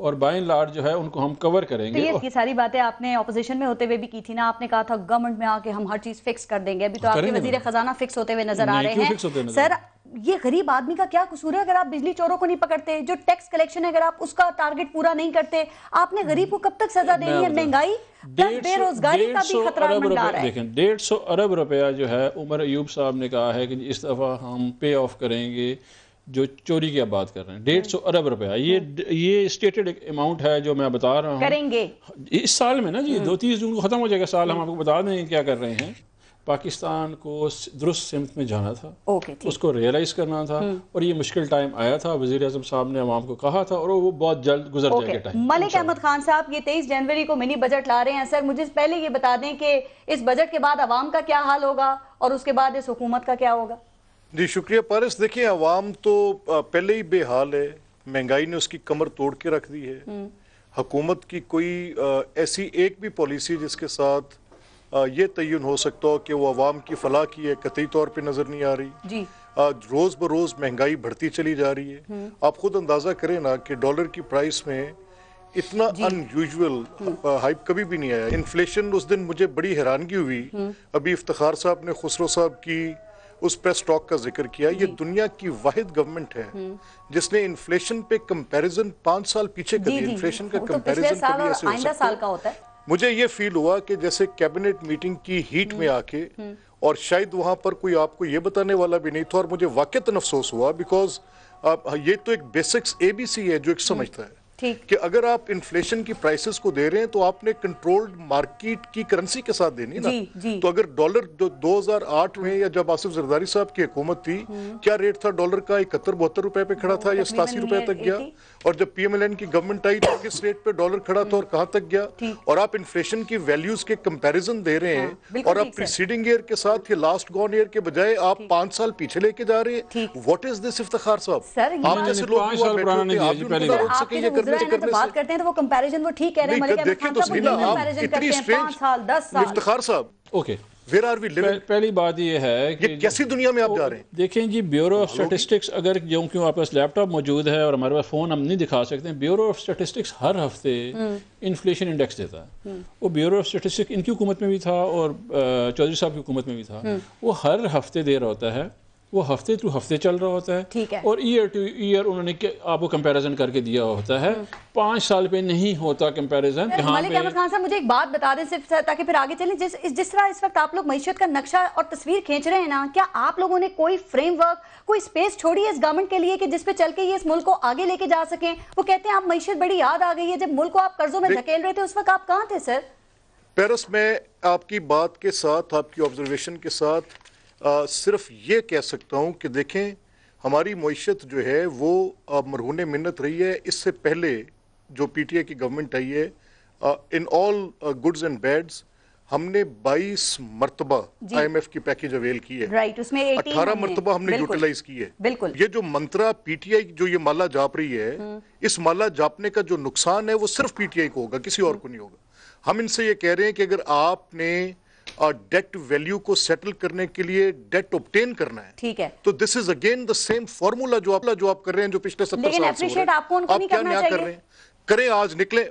اور by and large جو ہے ان کو ہم کور کریں گے. یہ ساری باتیں آپ نے اپوزیشن میں ہوتے ہوئے بھی کی تھی نا, آپ نے کہا تھا گورنمنٹ میں آ کے ہم ہر چیز فکس کر دیں گے. ابھی تو آپ کے وزیر خزانہ فکس ہوتے ہوئے نظر آ رہے ہیں. سر یہ غریب آدمی کا کیا قصور ہے اگر آپ بجلی چوروں کو نہیں پکڑتے, جو ٹیکس کلیکشن ہے اگر آپ اس کا ٹارگٹ پورا نہیں کرتے, آپ نے غریب کو کب تک سزا دینی ہے؟ مہنگائی بے روزگاری کا بھی خطرہ منڈا رہا ہے. دیکھیں 150 ارب روپیہ جو ہے عمر ایوب صاحب نے کہا ہے کہ اس دفعہ ہم پے آف کریں گے جو چوری کی آپ بات کر رہے ہیں. 150 ارب روپیہ یہ اسٹیٹڈ اماؤنٹ ہے جو میں بتا رہا ہوں. کریں گے اس سال میں نا جی 2-3 جون کو ختم ہو جائے گا سال. ہم آپ کو بتا دیں کیا کر رہے ہیں. پاکستان کو درست سمت میں جانا تھا, اس کو ریئلائز کرنا تھا, اور یہ مشکل ٹائم آیا تھا. وزیر اعظم صاحب نے عوام کو کہا تھا اور وہ بہت جلد گزر جائے گا ٹائم. ملک احمد خان صاحب یہ 23 جنوری کو منی بجٹ لا رہے ہیں. سر مجھے پہلے یہ بتا دیں کہ اس بجٹ کے بعد عوام کا کیا حال ہوگا اور اس کے بعد اس حکومت کا کیا ہوگا؟ جی شکریہ پارس. دیکھیں عوام تو پہلے ہی بے حال ہے, مہنگائی نے اس کی کمر توڑ کے رکھ دی ہے. حکومت کی کوئی ایسی ایک بھی پالیسی جس کے ساتھ یہ تعین ہو سکتا ہو کہ وہ عوام کی فلاح کی ہے قطعی طور پہ نظر نہیں آ رہی. جی روز بروز مہنگائی بڑھتی چلی جا رہی ہے. آپ خود اندازہ کریں نا کہ ڈالر کی پرائس میں اتنا ان یوزول ہائپ کبھی بھی نہیں آیا. انفلیشن اس دن مجھے بڑی حیرانگی ہوئی. ابھی افتخار صاحب نے خسرو صاحب کی اس پریس ٹاک کا ذکر کیا. یہ دنیا کی واحد گورنمنٹ ہے جس نے انفلیشن پہ کمپیریزن 5 سال پیچھے کر دیا. انفلیشن کا کمپیریزن کبھی ایسے ہو سکتا ہے. مجھے یہ فیل ہوا کہ جیسے کیبنٹ میٹنگ کی ہیٹ میں آ کے, اور شاید وہاں پر کوئی آپ کو یہ بتانے والا بھی نہیں تھا, اور مجھے واقعتاً افسوس ہوا بیکاز یہ تو ایک بیسکس ABC ہے جو ایک سمجھتا ہے کہ اگر آپ انفلیشن کی پرائسز کو دے رہے ہیں تو آپ نے کنٹرولڈ مارکیٹ کی کرنسی کے ساتھ دینی نا. تو اگر ڈالر 2008 میں یا جب آصف زرداری صاحب کی حکومت تھی, کیا ریٹ تھا ڈالر کا؟ 71-72 روپے پہ کھڑا تھا یا 87 روپے تک گیا. اور جب PMLN کی گورنمنٹ آئی تو کس ریٹ پہ ڈالر کھڑا تھا اور کہاں تک گیا؟ اور آپ انفلیشن کی ویلیوز کے کمپیریزن دے رہے ہیں, اور آپ پریسیڈنگ ایئر کے ساتھ یہ لاسٹ گون ایئر کے بجائے آپ 5 سال پیچھے لے کے جا رہے ہیں. واٹ از دس افتخار صاحب؟ آپ جیسے لوگ بات کرتے ہیں تو وہ کمپیریزن وہ ٹھیک کہہ رہے ہیں. ملک احمد خان صاحب وہ کمپیریزن کرتے ہیں 5 سال 10 سال. افتخار صاحب okay where are we living؟ پہلی بات یہ ہے کہ کیسی دنیا میں آپ جا رہے ہیں. دیکھیں جی بیورو آف اسٹیٹسٹکس, اگر کیوں آپ پاس لیپ ٹاپ موجود ہے اور ہمارے پاس فون ہم نہیں دکھا سکتے ہیں, بیورو آف اسٹیٹسٹکس ہر ہفتے انفلیشن انڈیکس دیتا ہے. وہ بیورو آف اسٹیٹسٹکس ان کی حکومت میں بھی تھا اور چودھری صاحب کی حکومت میں بھی تھا. وہ ہر ہفتے دے رہا ہوتا ہے, وہ ہفتے ٹو ہفتے چل رہا ہوتا ہے, اور ایئر ٹو ایئر انہوں نے آپ کو کمپیریزن کر کے دیا ہوتا ہے. 5 سال پہ نہیں ہوتا کمپیریزن. ملک احمد خان صاحب مجھے ایک بات بتا دیں صرف تاکہ پھر آگے چلیں. جس طرح اس وقت آپ لوگ معیشت کا نقشہ اور تصویر کھینچ رہے ہیں نا, کیا آپ لوگوں نے کوئی فریم ورک, کوئی اسپیس چھوڑی ہے اس گورنمنٹ کے لیے کہ جس پہ چل کے یہ اس ملک کو آگے لے کے جا سکیں؟ وہ کہتے ہیں آپ معیشت بڑی یاد آ گئی ہے. جب ملک کو آپ قرضوں میں دھکیل رہے تھے اس وقت آپ کہاں تھے سر؟ پیرس میں آپ کی بات کے ساتھ, آپ کی آبزرویشن کے ساتھ صرف یہ کہہ سکتا ہوں کہ دیکھیں ہماری معیشت جو ہے وہ مرہون منت رہی ہے. اس سے پہلے جو PTI کی گورنمنٹ آئی ہے, ان آل گڈز اینڈ بیڈز ہم نے 22 مرتبہ IMF کی پیکیج اویل کی ہے. 18 مرتبہ ہم نے یوٹیلائز کی ہے. یہ جو منترا PTI جو یہ مالا جاپ رہی ہے, اس مالا جاپنے کا جو نقصان ہے وہ صرف PTI کو ہوگا, کسی اور کو نہیں ہوگا. ہم ان سے یہ کہہ رہے ہیں کہ اگر آپ نے ڈیٹ ویلیو کو سیٹل کرنے کے لیے ڈیٹ اوبٹین کرنا ہے, ٹھیک ہے, تو this is again the same formula جو آپ کر رہے ہیں جو پچھلے 70 سال سے ہو رہے ہیں. آپ کیا نیا کر رہے ہیں؟ کریں, آج نکلیں.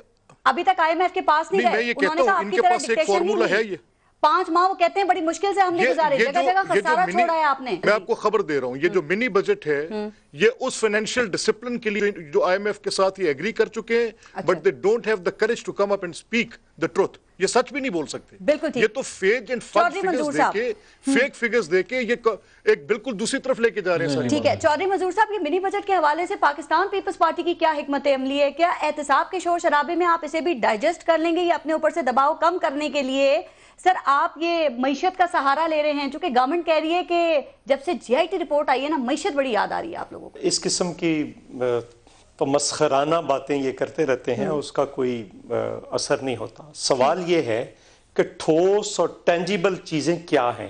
ابھی تک IMF کے پاس نہیں گئے. میں یہ کہتا ہوں ان کے پاس ایک فارمولا ہے. یہ 5 ماہ وہ کہتے ہیں بڑی مشکل سے ہم نے گزارے, جگہ جگہ خسارہ چھوڑا ہے آپ نے. میں آپ کو خبر دے رہا ہوں, یہ جو منی بجٹ ہے یہ اس فائنینشیل ڈسپلن کے لیے جو IMF کے ساتھ یہ ایگری کر چکے ہیں, but they don't have the courage to come up and speak the truth. یہ سچ بھی نہیں بول سکتے. یہ تو فیک اینڈ فیک فگرز دے کے یہ ایک بالکل دوسری طرف لے کے جا رہے ہیں. ٹھیک ہے چودھری منظور صاحب, یہ منی بجٹ کے حوالے سے پاکستان پیپلز پارٹی کی کیا حکمت عملی ہے؟ کیا احتساب کے شور شرابے میں آپ اسے بھی ڈائجسٹ کر لیں گے یا اپنے اوپر سے دباؤ کم کرنے کے لیے سر آپ یہ معیشت کا سہارا لے رہے ہیں؟ چونکہ گورنمنٹ کہہ رہی ہے کہ جب سے GIT رپورٹ آئی ہے نا, معیشت بڑی یاد آ رہی ہے آپ لوگوں کو. اس قسم کی مسخرانہ باتیں یہ کرتے رہتے ہیں, اس کا کوئی اثر نہیں ہوتا. سوال یہ ہے کہ ٹھوس اور ٹینجیبل چیزیں کیا ہیں,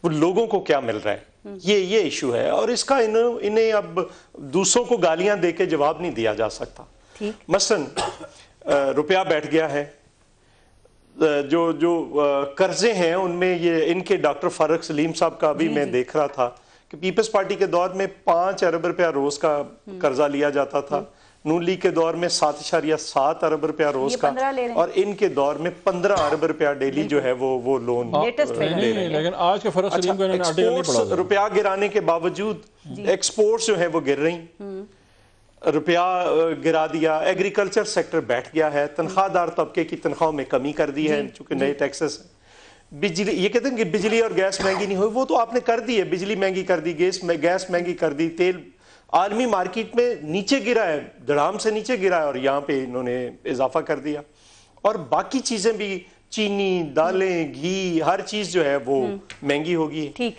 وہ لوگوں کو کیا مل رہا ہے, یہ ایشو ہے. اور اس کا انہیں اب دوسروں کو گالیاں دے کے جواب نہیں دیا جا سکتا. مثلا روپیہ بیٹھ گیا ہے, جو قرضے ہیں ان میں یہ ان کے ڈاکٹر فاروق سلیم صاحب کا ابھی میں دیکھ رہا تھا کہ پیپلز پارٹی کے دور میں 5 ارب روپیہ روز کا قرضہ لیا جاتا تھا. نون لیگ کے دور میں 7.7 ارب روپیہ روز کا، اور ان کے دور میں 15 ارب روپیہ ڈیلی جو ہے وہ لون لے رہے ہیں. لیکن آج کے فرق سلیم کو انہوں نے آرٹیکل نہیں پڑھا. روپیہ گرانے کے باوجود ایکسپورٹس جو ہیں وہ گر رہی، روپیہ گرا دیا، ایگریکلچر سیکٹر بیٹھ گیا ہے، تنخواہ دار طبقے کی تنخواہوں میں کمی کر دی ہے چونکہ نئے ٹیکسز. بجلی، یہ کہتے ہیں کہ بجلی اور گیس مہنگی نہیں ہوئی، وہ تو آپ نے کر دی ہے، بجلی مہنگی کر دی، گیس مہنگی کر دی، تیل عالمی مارکیٹ میں نیچے گرا ہے، دھڑام سے نیچے گرا ہے، اور یہاں پہ انہوں نے اضافہ کر دیا. اور باقی چیزیں بھی، چینی، دالیں، گھی، ہر چیز جو ہے وہ مہنگی ہوگی. ٹھیک.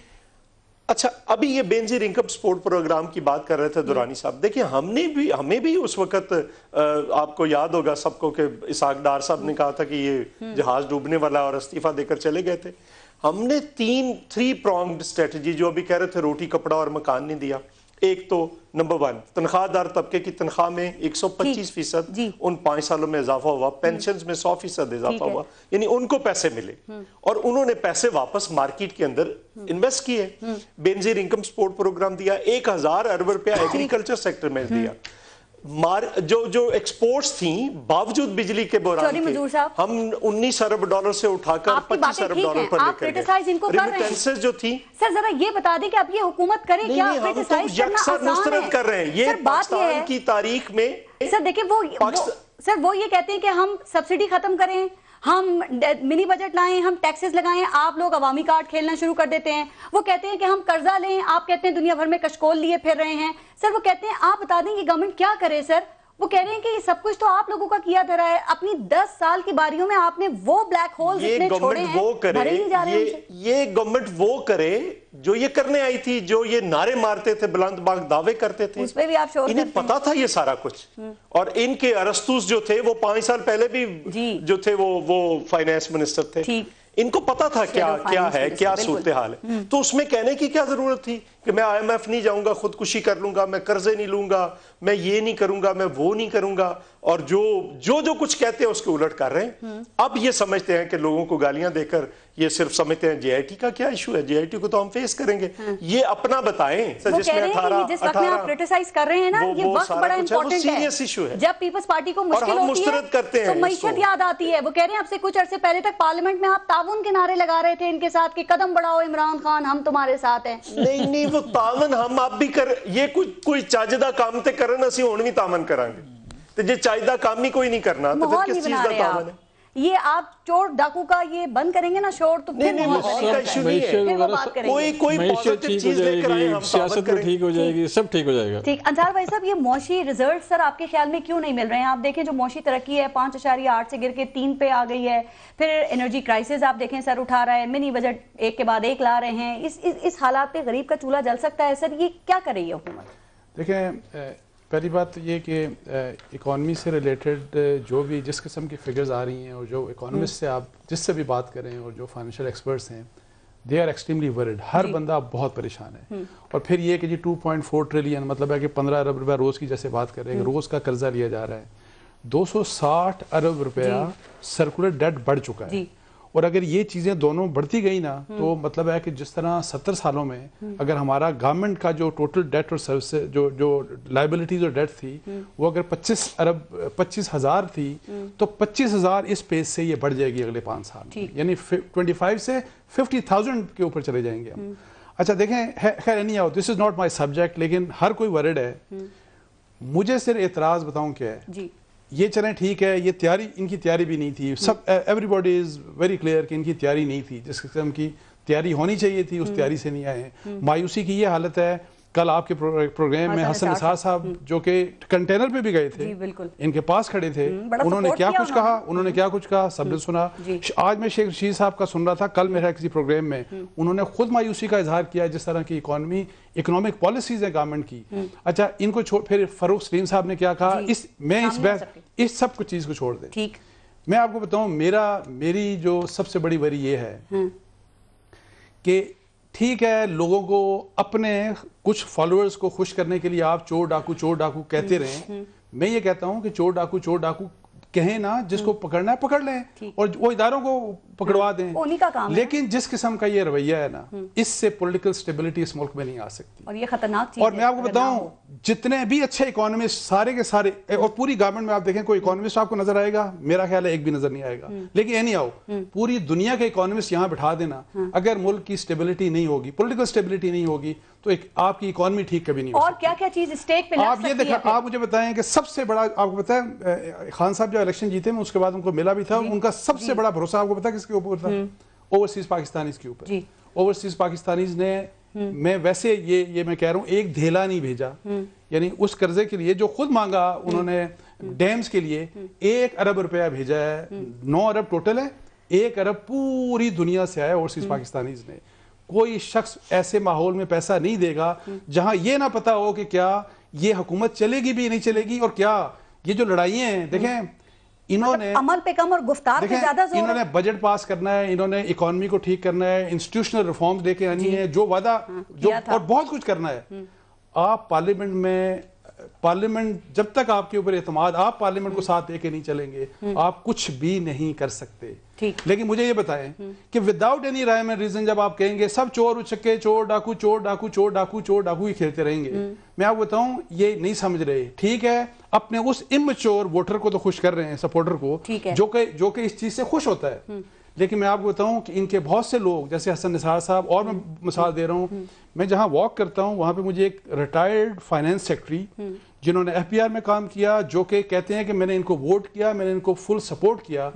اچھا، ابھی یہ بینظیر انکم سپورٹ پروگرام کی بات کر رہے تھے دورانی صاحب. دیکھیں ہمیں بھی اس وقت آپ کو یاد ہوگا سب کو کہ اسحاق ڈار صاحب نے کہا تھا کہ یہ جہاز ڈوبنے والا اور استعفیٰ دے کر چلے گئے تھے. ہم نے 3 پرونگڈ اسٹریٹجی، جو ابھی کہہ رہے تھے روٹی کپڑا اور مکان نہیں دیا. ایک تو نمبر 1 تنخواہ دار طبقے کی تنخواہ میں 125% ان 5 سالوں میں اضافہ ہوا، پینشنز میں 100% اضافہ ہوا، یعنی ان کو پیسے ملے اور انہوں نے پیسے واپس مارکیٹ کے اندر انویسٹ کیے. بینظیر انکم سپورٹ پروگرام دیا، 1000 ارب روپیہ ایگریکلچر سیکٹر میں دیا. جو ایکسپورٹس تھیں باوجود بجلی کے بحران کے، ہم 19 ارب ڈالر سے اٹھا کر 25 ارب ڈالر پر لے کر گئے. ریمیٹنسز جو تھی، سر ذرا یہ بتا دیں کہ اب یہ حکومت کرے کیا؟ ہم تو یکسر مسترد کر رہے ہیں. یہ پاکستان کی تاریخ میں سر دیکھیں وہ یہ کہتے ہیں کہ ہم سبسڈی ختم کریں، ہم منی بجٹ لائیں، ہم ٹیکسز لگائیں، آپ لوگ عوامی کارڈ کھیلنا شروع کر دیتے ہیں. وہ کہتے ہیں کہ ہم قرضہ لیں، آپ کہتے ہیں دنیا بھر میں کشکول لیے پھر رہے ہیں. سر وہ کہتے ہیں آپ بتا دیں یہ گورنمنٹ کیا کرے. سر وہ کہہ رہے ہیں کہ یہ سب کچھ تو آپ لوگوں کا کیا دھرا ہے، اپنی 10 سال کی باریوں میں آپ نے وہ بلیک ہولز اتنے چھوڑے ہیں، بھرے نہیں جا رہے ہیں. یہ گورنمنٹ وہ کرے جو یہ کرنے آئی تھی، جو یہ نعرے مارتے تھے، بلند باغ دعوے کرتے تھے، اس پہ بھی آپ شور کرتے ہیں. انہیں پتا تھا یہ سارا کچھ. اور ان کے ارسطوس جو تھے وہ 5 سال پہلے بھی جو تھے وہ فائنانس منسٹر تھے، ان کو پتا تھا کیا ہے، کیا صورتحال ہے. تو اس میں کہنے کی کیا ضرورت تھی کہ میں IMF نہیں جاؤں گا، خودکشی کر لوں گا، میں قرضے نہیں لوں گا، میں یہ نہیں کروں گا، میں وہ نہیں کروں گا، اور جو کچھ کہتے ہیں اس کو الٹ کر رہے ہیں. اب یہ سمجھتے ہیں کہ لوگوں کو گالیاں دے کر یہ صرف سمجھتے ہیں JIT کا کیا ایشو ہے، JIT کو تو ہم فیس کریں گے. یہ اپنا بتائیں. جس وقت میں آپ کرٹیسائز کر رہے ہیں نا، یہ وقت بڑا امپورٹنٹ ہے. جب پیپلز پارٹی کو مشکل ہوتی ہے تو معیشت یاد آتی ہے. وہ کہہ رہے ہیں آپ سے کچھ عرصے پہلے تک پارلیمنٹ میں آپ تعاون کے نعرے لگا رہے تھے ان کے ساتھ کہ قدم بڑھاؤ عمران خان، ہم تمہارے ساتھ ہیں. نہیں وہ تعاون ہم آپ بھی کر، یہ کوئی چاجدہ کام تے کرن اسی ہون بھی تعاون کران گے. تو جے چاجدہ کام ہی کوئی نہیں کرنا تو پھر کس چیز کا تعاون ہے؟ یہ آپ چور ڈاکو کا یہ بند کریں گے نا شور، تو پھر کوئی پازیٹیو چیز لے کر آئیں، ہم سیاست میں ٹھیک ہو جائے گی، سب ٹھیک ہو جائے گا. ٹھیک. انصار بھائی صاحب، یہ معاشی ریزلٹ سر آپ کے خیال میں کیوں نہیں مل رہے ہیں؟ آپ دیکھیں جو معاشی ترقی ہے 5.8 سے گر کے 3 پہ آ گئی ہے. پھر انرجی کرائسس آپ دیکھیں سر اٹھا رہا ہے، منی بجٹ ایک کے بعد ایک لا رہے ہیں. اس حالات پہ غریب کا چولہا جل سکتا ہے. سر یہ کیا کر رہی ہے حکومت؟ دیکھیں، پہلی بات یہ کہ اکانومی سے ریلیٹڈ جو بھی جس قسم کی فگرز آ رہی ہیں، اور جو اکانومسٹ سے آپ جس سے بھی بات کریں اور جو فائنینشیل ایکسپرٹس ہیں، دے آر ایکسٹریملی ورڈ. ہر بندہ بہت پریشان ہے. اور پھر یہ کہ 2.4 ٹریلین مطلب ہے کہ 15 ارب روپیہ روز کی جیسے بات کر رہے ہیں، روز کا قرضہ لیا جا رہا ہے. 260 ارب روپیہ سرکولر ڈیٹ بڑھ چکا ہے. اور اگر یہ چیزیں دونوں بڑھتی گئی نا تو مطلب ہے کہ جس طرح 70 سالوں میں اگر ہمارا گورنمنٹ کا جو ٹوٹل ڈیٹ اور سروس جو لائبلٹیز اور ڈیٹ تھی وہ اگر 25,000 تھی تو 25,000 اس پیس سے یہ بڑھ جائے گی اگلے 5 سال، یعنی 25 سے 50,000 کے اوپر چلے جائیں گے ہم. اچھا دیکھیں، خیر any how this is not my subject, لیکن ہر کوئی ورڈ ہے. مجھے صرف اعتراض بتاؤں کیا ہے. یہ چلیں ٹھیک ہے، یہ تیاری ان کی تیاری بھی نہیں تھی. سب everybody is very clear کہ ان کی تیاری نہیں تھی. جس قسم کی تیاری ہونی چاہیے تھی اس تیاری سے نہیں آئے ہیں. مایوسی کی یہ حالت ہے. کل آپ کے پروگرام میں حسن نثار صاحب جو کہ کنٹینر پہ بھی گئے تھے، ان کے پاس کھڑے تھے، انہوں نے کیا کچھ کہا سب نے سنا. آج میں شیخ رشید صاحب کا سن رہا تھا، کل میرا کسی پروگرام میں انہوں نے خود مایوسی کا اظہار کیا جس طرح کی اکنامک پالیسیز ہیں گورنمنٹ کی. اچھا ان کو پھر فاروق سلیم صاحب نے کیا کہا، اس سب کچھ چیز کو چھوڑ دیں. میں آپ کو بتاؤں میری جو سب سے بڑی وری یہ ہے کہ ٹھیک ہے لوگوں کو اپنے کچھ فالوورز کو خوش کرنے کے لیے آپ چور ڈاکو کہتے رہیں. میں یہ کہتا ہوں کہ چور ڈاکو کہیں نا جس کو پکڑنا ہے پکڑ لیں اور وہ اداروں کو پکڑوا دیں، انہی کا کام ہے. لیکن جس قسم کا یہ رویہ ہے نا اس سے پولیٹیکل سٹیبلٹی اس ملک میں نہیں آ سکتی. اور یہ خطرناک چیز ہے. اور میں آپ کو بتاؤں جتنے بھی اچھے اکانومسٹ سارے کے سارے اور پوری گورنمنٹ میں آپ دیکھیں کوئی اکانومسٹ آپ کو نظر آئے گا؟ میرا خیال ہے ایک بھی نظر نہیں آئے گا. لیکن اینی آؤ پوری دنیا کے اکانومسٹ یہاں بٹھا دینا، اگر ملک کی سٹیبلٹی نہیں ہوگی، پولیٹیکل سٹیبلٹی نہیں ہوگی تو ایک آپ کی اکانومی ٹھیک کبھی نہیں ہو سکتی. اور کیا کیا چیز اسٹیک پہ لگ آپ یہ سکتی دیکھیں، ہے؟ آپ مجھے بتائیں کہ سب سے بڑا، آپ کو پتا ہے خان صاحب جو الیکشن جیتے میں اس کے بعد ان کو ملا بھی تھا، ان کا سب سے بڑا بھروسہ آپ کو پتا کس کے اوپر تھا؟ اوورسیز پاکستانیز کے اوپر. اوورسیز پاکستانیز نے، میں ویسے یہ میں کہہ رہا ہوں ایک دھیلا نہیں بھیجا، یعنی اس قرضے کے لیے جو خود مانگا انہوں نے ڈیمز کے لیے 1 ارب روپیہ بھیجا ہے. 9 ارب ٹوٹل ہے، 1 ارب پوری دنیا سے آیا اوورسیز پاکستانیز نے. کوئی شخص ایسے ماحول میں پیسہ نہیں دے گا جہاں یہ نہ پتا ہو کہ کیا یہ حکومت چلے گی بھی نہیں چلے گی، اور کیا یہ جو لڑائیاں ہیں. دیکھیں انہوں نے عمل پہ کم اور گفتار پہ زیادہ زور، انہوں نے بجٹ پاس کرنا ہے، انہوں نے اکانومی کو ٹھیک کرنا ہے، انسٹیٹیوشنل ریفارمز لے کے آنی ہے، جو وعدہ اور بہت کچھ کرنا ہے. آپ پارلیمنٹ میں، پارلیمنٹ جب تک آپ کے اوپر اعتماد، آپ پارلیمنٹ کو ساتھ دے کے نہیں چلیں گے آپ کچھ بھی نہیں کر سکتے. لیکن مجھے یہ بتائیں کہ without any rhyme and reason جب آپ کہیں گے سب چور اچکے، چور ڈاکو، چور ڈاکو، چور ڈاکو، چور ڈاکو ہی کھیلتے رہیں گے، میں آپ کو بتاؤں یہ نہیں سمجھ رہے. ٹھیک ہے اپنے اس امچور ووٹر کو تو خوش کر رہے ہیں، سپورٹر کو جو کہ اس چیز سے خوش ہوتا ہے، لیکن میں آپ کو بتاؤں کہ ان کے بہت سے لوگ جیسے حسن نثار صاحب، اور میں مثال دے رہا ہوں، میں جہاں واک کرتا ہوں وہاں پہ مجھے ایک ریٹائرڈ فائنانس سیکٹری جنہوں نے FBR میں کام کیا، جو کہ کہتے ہیں کہ میں نے ان کو ووٹ کیا، میں نے ان کو فل سپورٹ کیا.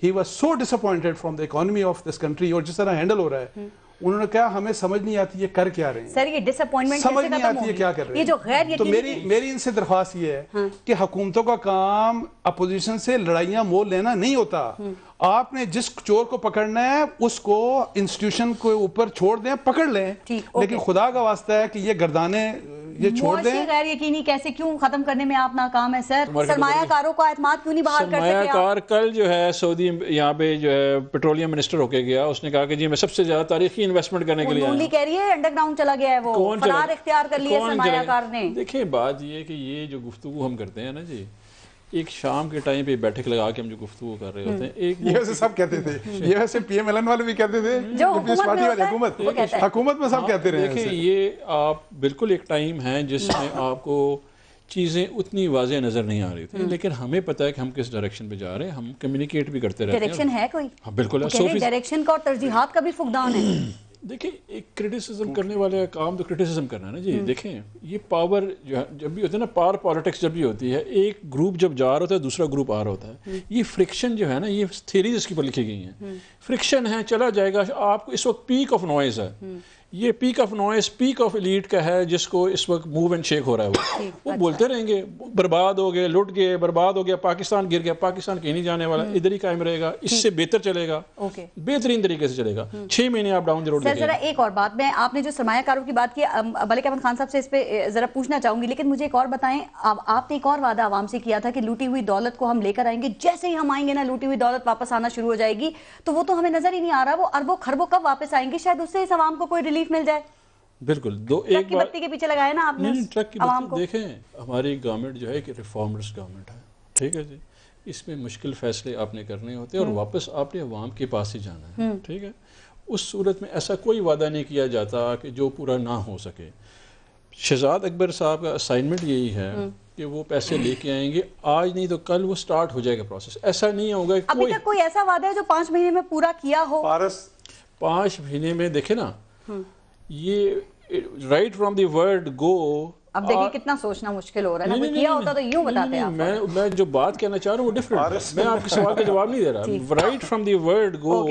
He was so disappointed from the economy of this country اور جس طرح ہینڈل ہو رہا ہے. انہوں نے کہا ہمیں سمجھ نہیں آتی یہ کر کیا رہے ہیں. سر یہ ڈس اپوائنٹمنٹ سمجھ نہیں آتی ہے کیا کر رہے ہیں. یہ جو غیر یقینی، تو میری ان سے درخواست یہ ہے کہ حکومتوں کا کام اپوزیشن سے لڑائیاں مول لینا نہیں ہوتا. آپ نے جس چور کو پکڑنا ہے اس کو انسٹیٹیوشن کو اوپر چھوڑ دیں، پکڑ لیں، لیکن خدا کا واسطہ ہے کہ یہ گردانے یہ چھوڑ دیں. غیر یقینی کیسے کیوں ختم کرنے میں آپ ناکام ہے سر؟ سرمایہ کاروں کو اعتماد کیوں نہیں بحال کر سکے؟ سرمایہ کار کل جو ہے سعودی یہاں پہ جو ہے پیٹرولیم منسٹر ہو کے گیا، اس نے کہا کہ جی میں سب سے زیادہ تاریخی انویسٹمنٹ کرنے کے لیے آیا ہوں. کہہ رہی ہے انڈر گراؤنڈ چلا گیا ہے، وہ فرار اختیار کر لیا سرمایہ کار نے. دیکھیں بات یہ ہے کہ یہ جو گفتگو ہم کرتے ہیں نا جی، ایک شام کے ٹائم پہ بیٹھک لگا کے ہم جو گفتگو کر رہے ہوتے ہیں، یہ ویسے سب کہتے تھے، یہ ویسے PMLN والے بھی کہتے تھے، حکومت میں سب کہتے رہے ہیں. دیکھیں یہ آپ بالکل ایک ٹائم ہے جس میں آپ کو چیزیں اتنی واضح نظر نہیں آ رہی تھی، لیکن ہمیں پتہ ہے کہ ہم کس ڈائریکشن پہ جا رہے ہیں، ہم کمیونیکیٹ بھی کرتے رہتے ہیں. ڈائریکشن ہے کوئی؟ ہاں بالکل ہے، ڈائریکشن کا اور ترجیحات کا بھی فقدان ہے. دیکھیں ایک کرٹیسزم کرنے والے کام تو کرٹیسزم کرنا ہے نا جی. دیکھیں یہ پاور جو ہے جب بھی ہوتا ہے نا، پاور پالیٹکس جب بھی ہوتی ہے، ایک گروپ جب جا رہا ہوتا ہے دوسرا گروپ آ رہا ہوتا ہے. یہ فرکشن جو ہے نا، یہ تھیریز اس کے اوپر لکھی گئی ہیں، فرکشن ہے چلا جائے گا. آپ کو اس وقت پیک آف نوائز ہے، یہ pack of noise pack of elite کا ہے جس کو اس وقت موو اینڈ شیک ہو رہا ہے. وہ بولتے رہیں گے برباد ہو گئے، لٹ گئے، برباد ہو گیا، پاکستان گر گیا. پاکستان کہیں نہیں جانے والا، ادھر ہی قائم رہے گا، اس سے بہتر چلے گا، بہترین طریقے سے چلے گا. 6 مہینے آپ ڈاؤن دی روڈ لے گئے. ذرا ایک اور بات، میں آپ نے جو سرمایہ کاروں کی بات کی، ملک احمد خان صاحب سے اس پہ ذرا پوچھنا چاہوں گی، لیکن مجھے ایک اور بتائیں، آپ نے ایک اور وعدہ عوام سے کیا تھا کہ لوٹی ہوئی دولت کو ہم لے کر آئیں گے، جیسے ہی ہم آئیں گے نا لوٹی ہوئی دولت واپس آنا شروع ہو جائے گی. تو وہ تو ہمیں نظر ہی نہیں آ رہا، وہ اربوں خربوں کب واپس آئیں گے؟ شاید اس سے اس عوام کو کوئی ریلیف مل جائے. بالکل ٹرک کی بتی کے پیچھے لگایا نا آپ نے عوام کو. دیکھیں ہماری گورنمنٹ جو ہے کہ ریفارمرز گورنمنٹ ہے، ٹھیک ہے جی. اس میں مشکل فیصلے آپ نے کرنے ہوتے ہیں اور واپس آپ نے عوام کے پاس ہی جانا ہے، ٹھیک ہے. اس صورت میں ایسا کوئی وعدہ نہیں کیا جاتا کہ جو پورا نہ ہو سکے. شہزاد اکبر صاحب کا اسائنمنٹ یہی ہے کہ وہ پیسے لے کے آئیں گے، آج نہیں تو کل وہ سٹارٹ ہو جائے گا پروسیس. ایسا نہیں ہوگا ابھی تک کوئی ایسا وعدہ ہے جو 5 مہینے میں پورا کیا ہو؟ 5 مہینے میں دیکھیں نا، یہ رائٹ فرام دی ورڈ گو. اب دیکھیں کتنا سوچنا مشکل ہو رہا ہے، کوئی کیا ہوتا تو یوں بتاتے ہیں. میں جو بات کہنا چاہ رہا ہوں وہ ڈفرنٹ، میں آپ کے سوال کا جواب نہیں دے رہا. رائٹ فرام دی ورڈ گو،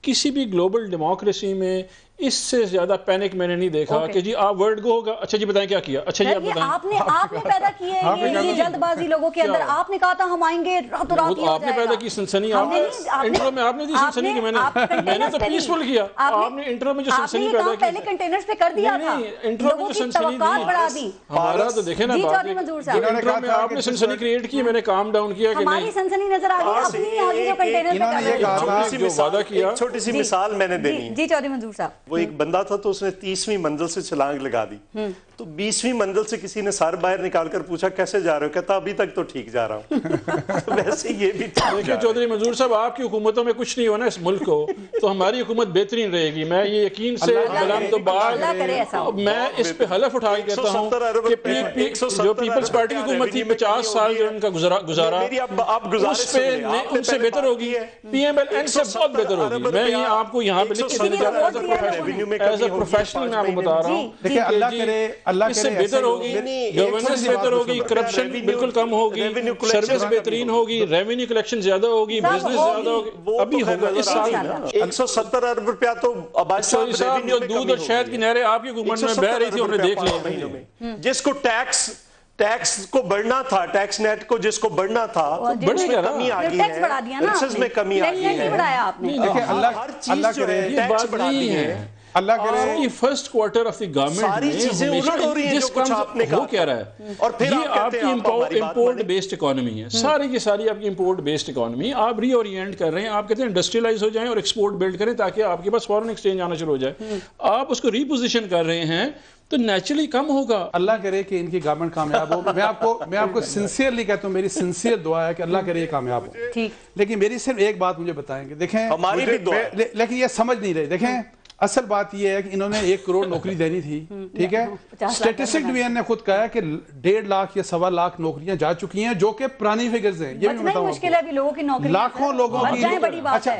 کسی بھی گلوبل ڈیموکریسی میں اس سے زیادہ پینک میں نے نہیں دیکھا کہ جی آپ ورڈ گو ہوگا، اچھا جی بتائیں کیا کیا، اچھا جی آپ بتائیں. آپ نے پیدا کی ہے یہ جلد بازی لوگوں کے اندر. آپ نے کہا تھا ہم آئیں گے راتوں رات. آپ نے پیدا کی سنسنی، انٹرو میں آپ نے دی سنسنی کہ میں نے تو پیسفل کیا. آپ نے انٹرو میں جو سنسنی پیدا کی پہلے کنٹینرز پہ کر دیا تھا، انٹرو میں جو سنسنی دی ہمارا تو دیکھیں نا، انٹرو میں آپ نے سنسنی کریٹ کی، میں نے کام ڈاؤن کیا کہ ہماری سنسنی نظر آ گئی اپنی جو کنٹینر پہ کر رہے ہیں. چھوٹی سی مثال میں نے دینی. جی چودھری منظور صاحب. وہ ایک بندہ تھا تو اس نے 30ویں منزل سے چھلانگ لگا دی تو 20ویں منزل سے کسی نے سر باہر نکال کر پوچھا کیسے جا رہے ہو؟ کہتا ابھی تک تو ٹھیک جا رہا ہوں ویسے یہ بھی دیکھیں چودھری منظور صاحب آپ کی حکومتوں میں کچھ نہیں ہونا اس ملک کو تو ہماری حکومت بہترین رہے گی. میں یہ یقین سے بلام تو بعد میں اس پہ حلف اٹھا کے کہتا ہوں کہ جو پیپلز پارٹی کی حکومت تھی 50 سال جو ان کا گزارا اس پہ ان سے بہتر ہوگی, پی ایم ایل این سے بہت بہتر ہوگی. میں یہ آپ کو یہاں پہ لکھ کے دینے جا رہا ہوں ایز اے پروفیشنل میں آپ کو بتا رہا ہوں. دیکھیں اللہ اس سے بہتر ہوگی, گورننس بہتر ہوگی, کرپشن بالکل کم ہوگی, سروس بہترین ہوگی, ریونیو کلیکشن زیادہ ہوگی, بزنس زیادہ ہوگی. ابھی ہوگا اس سال 170 ارب روپیہ تو شوری صاحب جو دودھ اور شہد کی نہریں آپ کی حکومت میں بہ رہی تھی ہم نے دیکھ لیا. جس کو ٹیکس کو بڑھنا تھا, ٹیکس نیٹ کو جس کو بڑھنا تھا اس میں کمی آ گئی ہے, ٹیکسز میں کمی آ گئی ہے. دیکھیں اللہ کرے ٹیکس بڑھا دی ہے. اللہ کرے کی first quarter of the government ساری چیزیں الٹ ہو رہی ہیں جو کچھ آپ نے کہا. وہ کہہ رہا ہے اور پھر یہ آپ کی امپورٹ بیسڈ اکانومی ہے, ساری کی ساری آپ کی امپورٹ بیسڈ اکانومی. آپ ری اورینٹ کر رہے ہیں, آپ کہتے ہیں انڈسٹریلائز ہو جائیں اور ایکسپورٹ بلڈ کریں تاکہ آپ کے پاس فارن ایکسچینج آنا شروع ہو جائے. آپ اس کو ری پوزیشن کر رہے ہیں تو نیچرلی کم ہوگا. اللہ کرے کہ ان کی گورنمنٹ کامیاب ہو. میں آپ کو سنسیئرلی کہتا ہوں, میری سنسیئر دعا ہے کہ اللہ کرے یہ کامیاب ہو. لیکن میری صرف ایک بات مجھے بتائیں گے, دیکھیں ہماری بھی دعا ہے لیکن یہ سمجھ نہیں رہے. دیکھیں اصل بات یہ ہے کہ انہوں نے 1 کروڑ نوکری دینی تھی, ٹھیک ہے. اسٹیٹسٹک ڈویژن نے خود کہا ہے کہ 1.5 لاکھ یا 1.25 لاکھ نوکریاں جا چکی ہیں جو کہ پرانی فگرز ہیں. یہ بھی بتاؤں لاکھوں لوگوں کی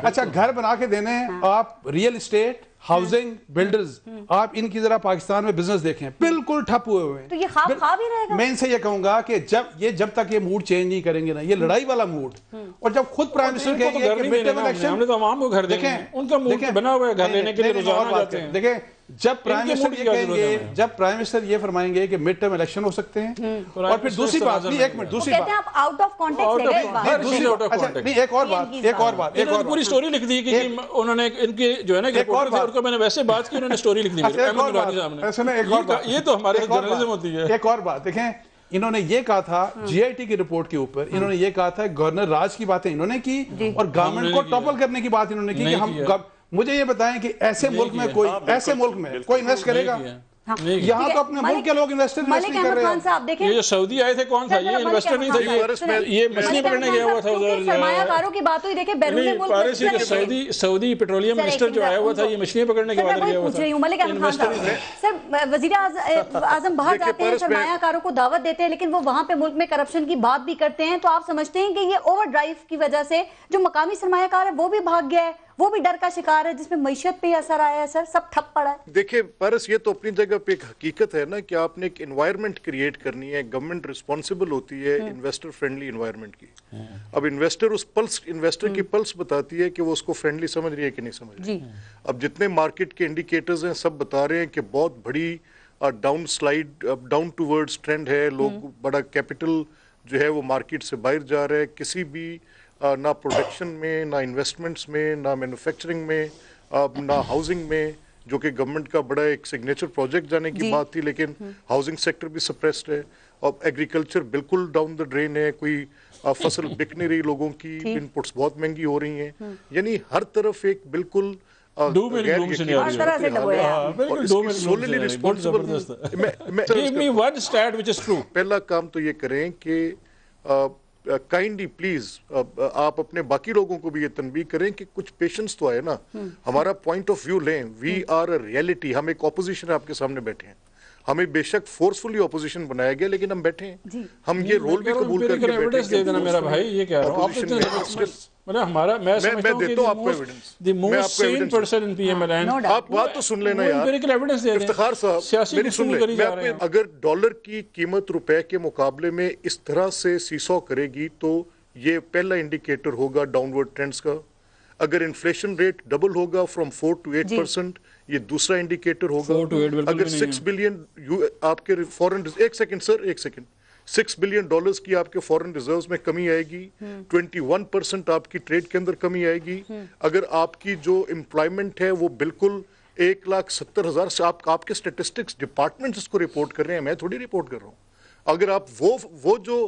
اچھا گھر بنا کے دینے, آپ ریئل اسٹیٹ ہاؤسنگ بلڈرز آپ ان کی ذرا پاکستان میں بزنس دیکھیں بالکل ٹھپ ہوئے ہوئے ہیں. تو یہ خواب ہی رہے گا. میں ان سے یہ کہوں گا کہ جب تک یہ موڈ چینج نہیں کریں گے نا, یہ لڑائی والا موڈ, اور جب خود پرائم منسٹر کہیں گے کہ مڈ ٹرم الیکشن ہم نے تو عوام کو گھر دیں گے, ان کا موڈ بنا ہوا ہے گھر لینے کے لیے روزانہ جاتے ہیں. دیکھیں جب پرائم منسٹر یہ فرمائیں گے کہ مڈ ٹرم الیکشن ہو سکتے ہیں, اور پھر دوسری بات نہیں, ایک منٹ دوسری بات ایک اور بات پوری سٹوری لکھ دی کہ انہوں نے ان کی جو ہے نا رپورٹ کو میں نے ویسے بات کی, انہوں نے سٹوری لکھ دی. یہ تو ہمارے جرنلزم ہوتی ہے. ایک اور بات دیکھیں, انہوں نے یہ کہا تھا جی آئی ٹی کی رپورٹ کے اوپر, انہوں نے یہ کہا تھا گورنر راج کی باتیں انہوں نے کی اور گورنمنٹ کو ٹاپل کرنے کی بات انہوں نے کی کہ ہم. مجھے یہ بتائیں کہ ایسے ملک میں کوئی انویسٹ کرے گا؟ یہاں تو اپنے ملک کے لوگ انویسٹر نہیں کر رہے ہیں. یہ جو سعودی آئے تھے کون تھا؟ یہ انویسٹر نہیں تھا, یہ مچھلی پکڑنے گیا ہوا تھا ادھر. سرمایہ کاروں کی بات ہوئی, دیکھیں بیرون ملک سعودی پیٹرولیم منسٹر جو آیا ہوا تھا یہ مچھلیاں پکڑنے کے بعد گیا ہوا تھا. ملک احمد خان صاحب, سر وزیر اعظم باہر جاتے ہیں, سرمایہ کاروں کو دعوت دیتے ہیں, لیکن وہ وہاں پہ ملک میں کرپشن کی بات بھی کرتے ہیں. تو آپ سمجھتے ہیں کہ یہ اوور ڈرائیو کی وجہ سے جو مقامی سرمایہ کار ہے وہ بھی بھاگ گیا ہے, وہ بھی ڈر کا شکار ہے, جس میں معیشت پہ اثر آیا ہے؟ سر سب ٹھپ پڑا ہے. دیکھیں پارس, یہ تو اپنی جگہ پہ ایک حقیقت ہے نا کہ آپ نے ایک انوائرمنٹ کریٹ کرنی ہے. گورنمنٹ رسپانسبل ہوتی ہے انویسٹر فرینڈلی انوائرمنٹ کی. اب انویسٹر کی پلس بتاتی ہے کہ وہ اس کو فرینڈلی سمجھ رہی ہے کہ نہیں سمجھ رہی. اب جتنے مارکیٹ کے انڈیکیٹرز ہیں سب بتا رہے ہیں کہ بہت بڑی ڈاؤن ٹو ورڈز ٹرینڈ ہے. لوگ بڑا کیپٹل جو ہے وہ مارکیٹ سے باہر جا رہا ہے. کسی بھی نہ پروڈکشن میں, نہ انویسٹمنٹس میں, نہ مینوفیکچرنگ میں, نہ ہاؤسنگ میں, جو کہ گورنمنٹ کا بڑا ایک سگنیچر پروجیکٹ جانے کی بات تھی, لیکن ہاؤسنگ سیکٹر بھی سپریسڈ ہے. اور ایگریکلچر بالکل ڈاؤن دا ڈرین ہے, کوئی فصل بک نہیں رہی, لوگوں کی ان پٹس بہت مہنگی ہو رہی ہیں. یعنی ہر طرف ایک بالکل پہلا کام تو یہ کریں کہ کائنڈلی پلیز آپ اپنے باقی لوگوں کو بھی یہ تنبیہ کریں کہ کچھ پیشنس تو آئے نا, ہمارا پوائنٹ آف ویو لیں. We are a reality. ہم ایک اپوزیشن آپ کے سامنے بیٹھے ہیں, ہمیں بے شک فورسفلی اپوزیشن بنایا گیا لیکن ہم بیٹھے ہیں, ہم یہ رول بھی قبول کر کے بیٹھے ہیں. میرا بھائی یہ کہہ رہا ہوں میں دیتا ہوں آپ کو ایویڈنس. آپ بات تو سن لینا یار افتخار صاحب, میری سن لیں. اگر ڈالر کی قیمت روپے کے مقابلے میں اس طرح سے سیسو کرے گی تو یہ پہلا انڈیکیٹر ہوگا ڈاؤن ورڈ ٹرینڈز کا. اگر انفلیشن ریٹ ڈبل ہوگا فرام 4 to 8%, یہ دوسرا انڈیکیٹر ہوگا. اگر 6 بلین آپ کے فورن, ایک سیکنڈ 6 بلین ڈالرز کی آپ کے فورن ریزروز میں کمی آئے گی, 21% آپ کی ٹریڈ کے اندر کمی آئے گی. اگر آپ کی جو امپلائمنٹ ہے وہ بالکل 1,70,000 سے, آپ کے اسٹیٹسٹکس ڈپارٹمنٹ اس کو رپورٹ کر رہے ہیں, میں تھوڑی رپورٹ کر رہا ہوں. اگر آپ وہ جو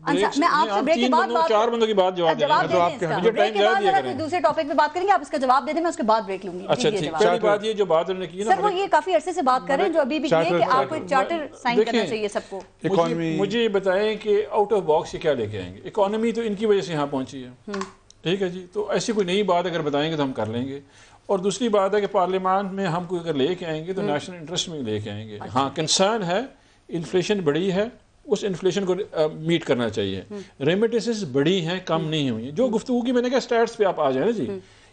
میں آپ سے بریک کے بعد 4 بندوں کی بات جواب دوسرے ٹاپک پہ بات کریں گے, آپ اس کا جواب دے دیں, میں اس کے بعد بریک لوں گی. اچھا ٹھیک, پہلی بات یہ جو بات انہوں نے کی نا سر, وہ یہ کافی عرصے سے بات کر رہے ہیں جو ابھی بھی یہ کہ آپ کو ایک چارٹر سائن کرنا چاہیے سب کو. مجھے یہ بتائیں کہ آؤٹ آف باکس یہ کیا لے کے آئیں گے؟ اکانومی تو ان کی وجہ سے یہاں پہنچی ہے, ٹھیک ہے جی, تو ایسی کوئی نئی بات اگر بتائیں گے تو ہم کر لیں گے. اور دوسری بات ہے کہ پارلیمان میں ہم کوئی اگر لے کے آئیں گے تو نیشنل انٹرسٹ میں لے کے آئیں گے. ہاں کنسرن ہے, انفلیشن بڑی ہے, اس انفلیشن کو میٹ کرنا چاہیے. ریمیٹنسز بڑی ہیں, کم نہیں ہوئی ہیں. جو گفتگو کی میں نے کہا سٹیٹس پہ آپ آ جائیں نا جی,